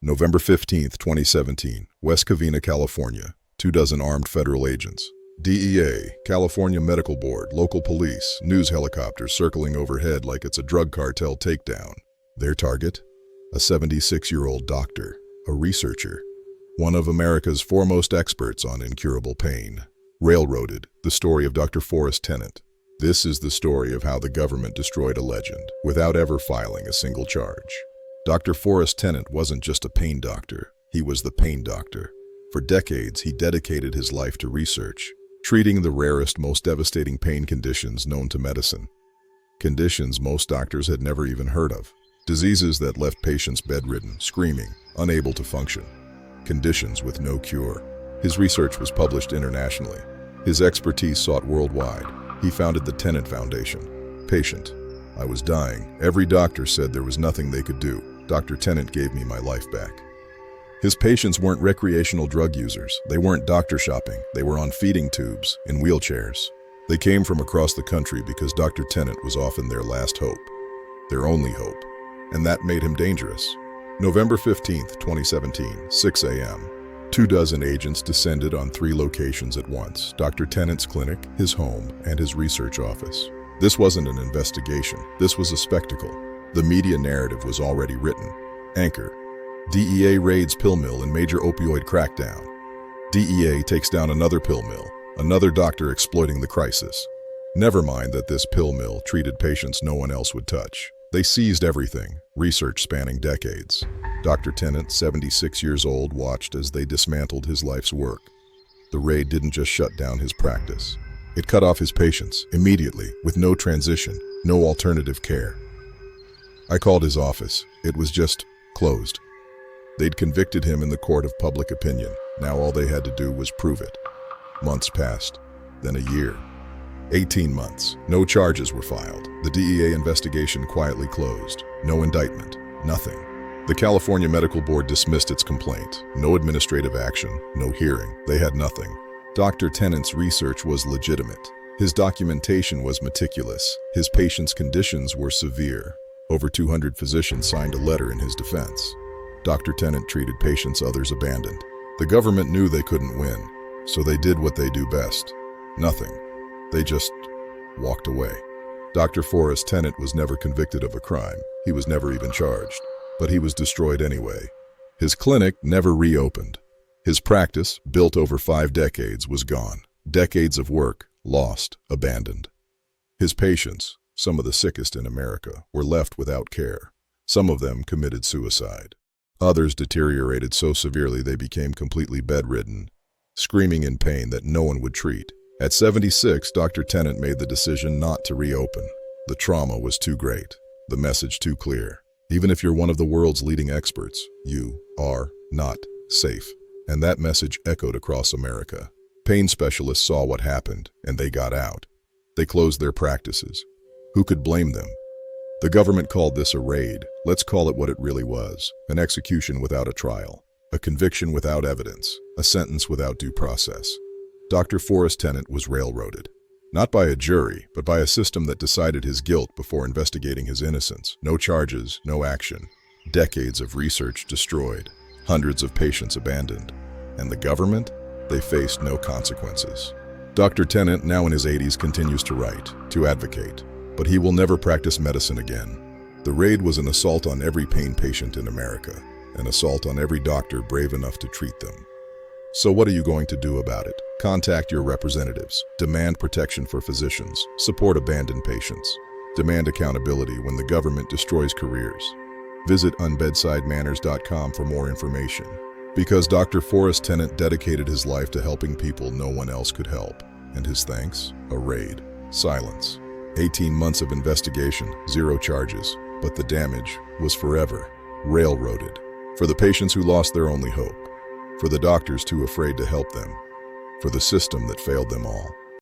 November 15th, 2017, West Covina, California. 24 armed federal agents. DEA, California Medical Board, local police, news helicopters circling overhead like it's a drug cartel takedown. Their target? A 76-year-old doctor, a researcher, one of America's foremost experts on incurable pain. Railroaded, the story of Dr. Forrest Tennant. This is the story of how the government destroyed a legend without ever filing a single charge. Dr. Forrest Tennant wasn't just a pain doctor, he was the pain doctor. For decades, he dedicated his life to research, treating the rarest, most devastating pain conditions known to medicine. Conditions most doctors had never even heard of. Diseases that left patients bedridden, screaming, unable to function. Conditions with no cure. His research was published internationally. His expertise sought worldwide. He founded the Tennant Foundation. Patient. I was dying. Every doctor said there was nothing they could do. Dr. Tennant gave me my life back. His patients weren't recreational drug users. They weren't doctor shopping. They were on feeding tubes, in wheelchairs. They came from across the country because Dr. Tennant was often their last hope, their only hope, and that made him dangerous. November 15th, 2017, 6 a.m. 24 agents descended on 3 locations at once: Dr. Tennant's clinic, his home, and his research office. This wasn't an investigation. This was a spectacle. The media narrative was already written. Anchor: DEA raids pill mill in major opioid crackdown. DEA takes down another pill mill, another doctor exploiting the crisis. Never mind that this pill mill treated patients no one else would touch. They seized everything, research spanning decades. Dr. Tennant, 76 years old, watched as they dismantled his life's work. The raid didn't just shut down his practice. It cut off his patients, immediately, with no transition, no alternative care. I called his office. It was just closed. They'd convicted him in the court of public opinion. Now all they had to do was prove it. Months passed, then a year. 18 months. No charges were filed. The DEA investigation quietly closed. No indictment. Nothing. The California Medical Board dismissed its complaint. No administrative action. No hearing. They had nothing. Dr. Tennant's research was legitimate. His documentation was meticulous. His patients' conditions were severe. Over 200 physicians signed a letter in his defense. Dr. Tennant treated patients others abandoned. The government knew they couldn't win, so they did what they do best. Nothing. They just walked away. Dr. Forrest Tennant was never convicted of a crime. He was never even charged. But he was destroyed anyway. His clinic never reopened. His practice, built over 5 decades, was gone. Decades of work, lost, abandoned. His patients, some of the sickest in America, were left without care. Some of them committed suicide. Others deteriorated so severely they became completely bedridden, screaming in pain that no one would treat. At 76, Dr. Tennant made the decision not to reopen. The trauma was too great, the message too clear. Even if you're one of the world's leading experts, you are not safe. And that message echoed across America. Pain specialists saw what happened, and they got out. They closed their practices. Who could blame them? The government called this a raid. Let's call it what it really was: an execution without a trial, a conviction without evidence, a sentence without due process. Dr. Forrest Tennant was railroaded. Not by a jury, but by a system that decided his guilt before investigating his innocence. No charges, no action. Decades of research destroyed. Hundreds of patients abandoned. And the government? They faced no consequences. Dr. Tennant, now in his 80s, continues to write, to advocate, but he will never practice medicine again. The raid was an assault on every pain patient in America, an assault on every doctor brave enough to treat them. So what are you going to do about it? Contact your representatives. Demand protection for physicians. Support abandoned patients. Demand accountability when the government destroys careers. Visit unbedsidemanners.com for more information. Because Dr. Forrest Tennant dedicated his life to helping people no one else could help. And his thanks? A raid. Silence. 18 months of investigation, 0 charges. But the damage was forever. Railroaded. For the patients who lost their only hope. For the doctors too afraid to help them. For the system that failed them all.